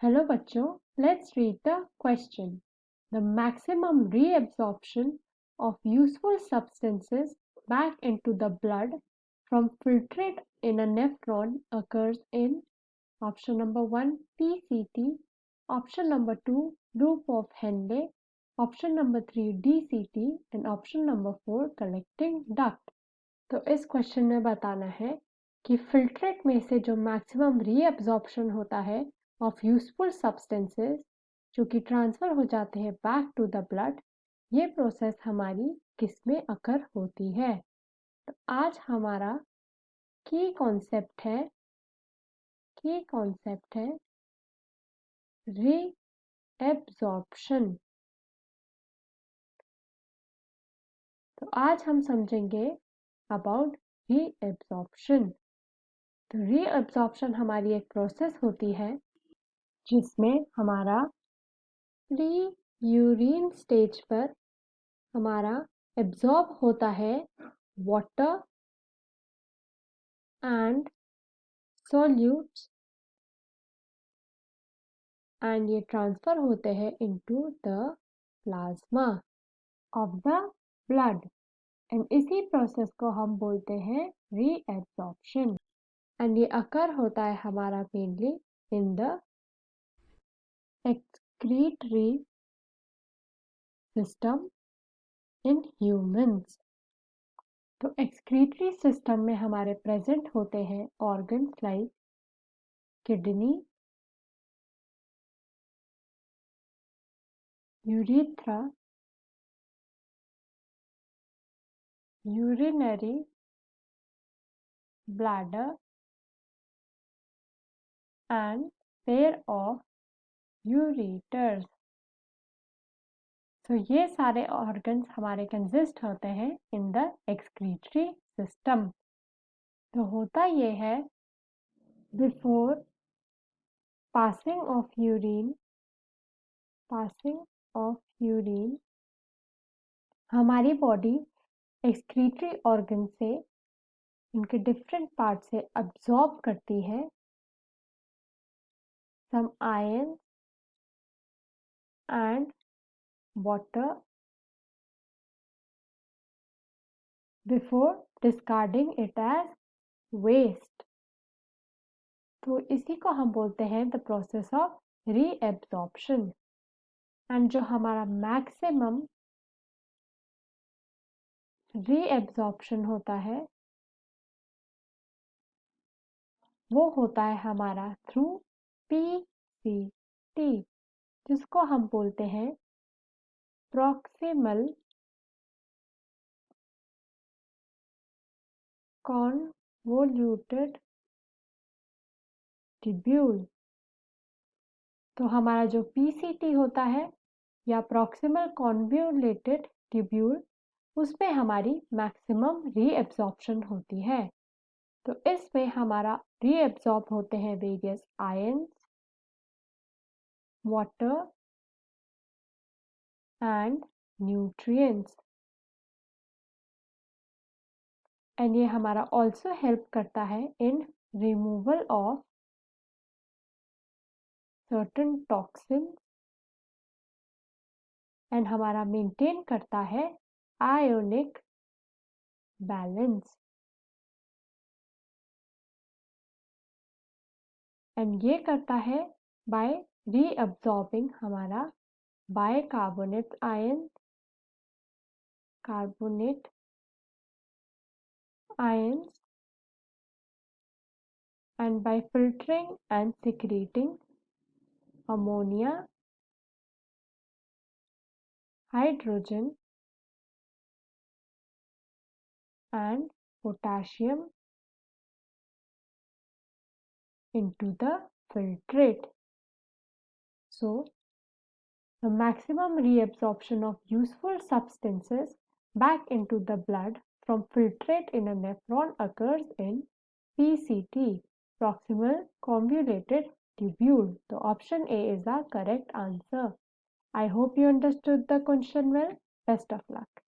Hello बच्चों, let's read the question. The maximum reabsorption of useful substances back into the blood from filtrate in a nephron occurs in option number 1 PCT, option number 2 loop of Henle, option number 3 DCT and option number 4 collecting duct. तो इस question में बताना है कि filtrate में से जो maximum reabsorption होता है ऑफ यूजफुल सब्सटेंसेस जो कि ट्रांसफर हो जाते हैं बैक टू द ब्लड, ये प्रोसेस हमारी किसमें अकर होती है। तो आज हमारा की कॉन्सेप्ट है रीएब्जॉर्प्शन। तो आज हम समझेंगे अबाउट रीएब्जॉर्प्शन। तो रीअब्जॉर्प्शन हमारी एक प्रोसेस होती है जिसमें हमारा प्री यूरिन स्टेज पर हमारा एब्जॉर्ब होता है वाटर एंड सॉल्यूट्स एंड ये ट्रांसफर होते हैं into the plasma of the blood and इसी प्रोसेस को हम बोलते हैं रीएब्जॉर्प्शन एंड ये अकर होता है हमारा mainly in the excretory system in humans. तो एक्सक्रीटरी सिस्टम में हमारे प्रेजेंट होते हैं organs like kidney, urethra, urinary bladder and pair of ureters. तो ये सारे ऑर्गन्स हमारे कंसिस्ट होते हैं इन द एक्सक्रीटरी सिस्टम। तो होता ये है बिफोर पासिंग ऑफ यूरिन हमारी बॉडी एक्सक्रीटरी ऑर्गन से इनके डिफरेंट पार्ट से अब्सॉर्ब करती है some ion and water before discarding it as waste। तो इसी को हम बोलते हैं the process of reabsorption. And जो हमारा मैक्सिमम रीएब्जॉर्प्शन होता है वो होता है हमारा थ्रू पीसीटी, जिसको हम बोलते हैं प्रॉक्सिमल कॉन्वोल्यूटेड ट्यूब्यूल। तो हमारा जो पीसीटी होता है या प्रॉक्सिमल कॉन्वोल्यूटेड ट्यूब्यूल, उसमें हमारी मैक्सिमम रीएब्जॉर्प्शन होती है। तो इसमें हमारा रीएब्जॉर्ब होते हैं various ions, water and nutrients and ये हमारा ऑल्सो हेल्प करता है in removal of certain toxin and हमारा मेंटेन करता है आयोनिक बैलेंस। एंड ये करता है बाय रीअब्सॉर्बिंग हमारा bicarbonate ion, carbonate ions and by filtering and secreting ammonia, hydrogen and potassium into the filtrate. So, the maximum reabsorption of useful substances back into the blood from filtrate in a nephron occurs in PCT, proximal convoluted tubule. So, option A is the correct answer. I hope you understood the question well. Best of luck.